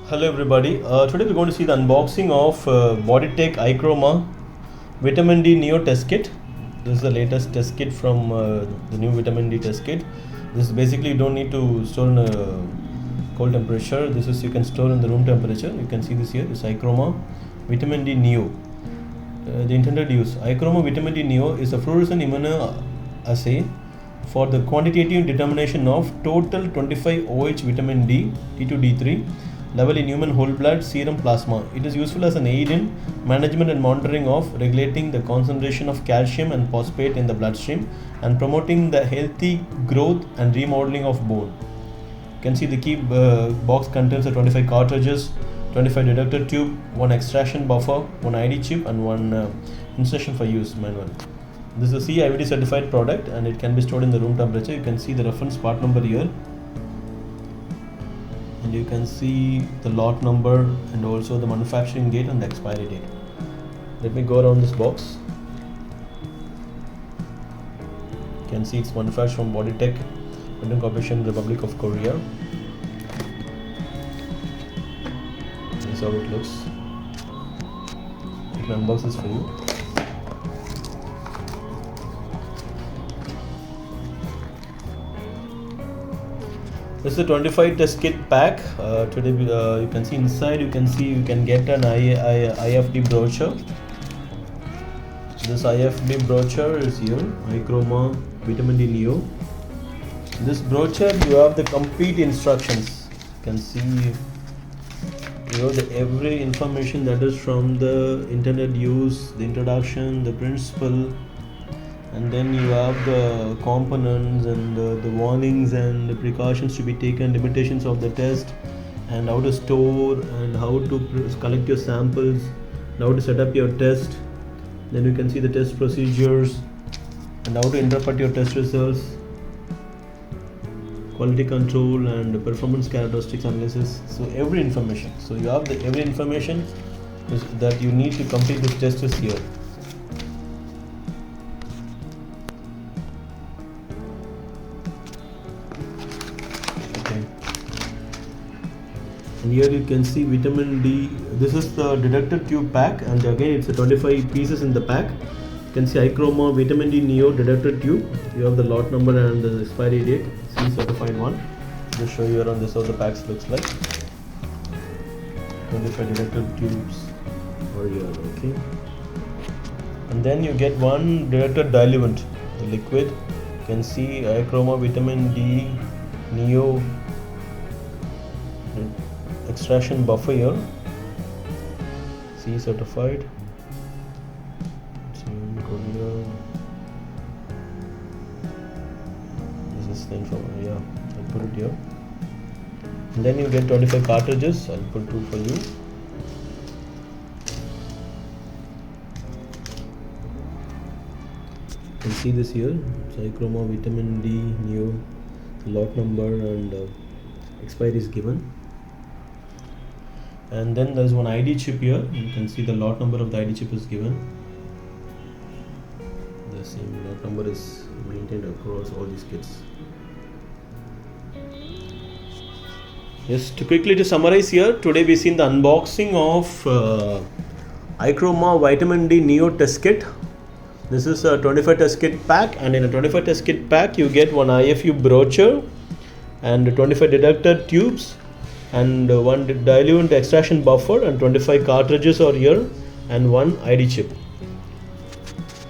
Hello everybody. Today we're going to see the unboxing of Boditech ichroma vitamin D Neo test kit. This is the latest test kit from the new vitamin D test kit. This is basically you don't need to store in a cold temperature. This is you can store in the room temperature. You can see this here. This ichroma vitamin D Neo. The intended use: ichroma vitamin D Neo is a fluorescent immunoassay for the quantitative determination of total 25 OH vitamin D, T2 D3 level in human whole blood, serum, plasma. It is useful as an aid in management and monitoring of regulating the concentration of calcium and phosphate in the bloodstream and promoting the healthy growth and remodeling of bone. You can see the key box contains the 25 cartridges, 25 detector tube, 1 extraction buffer, 1 ID chip and 1 instruction for use manual. This is a CIVD certified product and it can be stored in the room temperature. You can see the reference part number here. And you can see the lot number and also the manufacturing date and the expiry date. Let me go around this box. You can see it's manufactured from Boditech Corporation, Republic of Korea. This is how it looks. Let me unbox this for you. This is a 25 test kit pack. Today you can see inside, you can get an IFD brochure. This IFD brochure is here, ichroma vitamin D Neo. In this brochure you have the complete instructions. You can see every information that is from the intended use, the introduction, the principle, and then you have the components and the warnings and the precautions to be taken, limitations of the test, and how to store and how to collect your samples, and how to set up your test. Then you can see the test procedures and how to interpret your test results, quality control and performance characteristics analysis. So every information. So you have every information that you need to complete this test is here. And here you can see vitamin D. This is the detector tube pack, and again it's a 25 pieces in the pack. You can see ichroma vitamin D Neo detector tube. You have the lot number and the expiry date. C certified one. Just show you around this how the packs looks like. 25 detector tubes over here. Okay. And then you get one detector diluent, the liquid. You can see ichroma vitamin D Neo extraction buffer here, C certified. It's in Korea. This is the information. Yeah, I'll put it here. And then you get 25 cartridges. I'll put 2 for you. You can see this here. It's ichroma vitamin D Neo, lot number and expiry is given. And then there's one ID chip here. You can see the lot number of the ID chip is given. The same lot number is maintained across all these kits. Yes, to summarize here, today we've seen the unboxing of ichroma vitamin D Neo test kit. This is a 25 test kit pack, and in a 25 test kit pack you get one IFU brochure and 25 detector tubes and 1 diluent extraction buffer and 25 cartridges are here and 1 ID chip.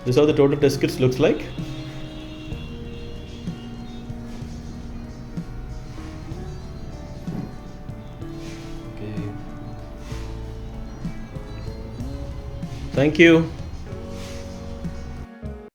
This is how the total test kits looks like. Okay. Thank you.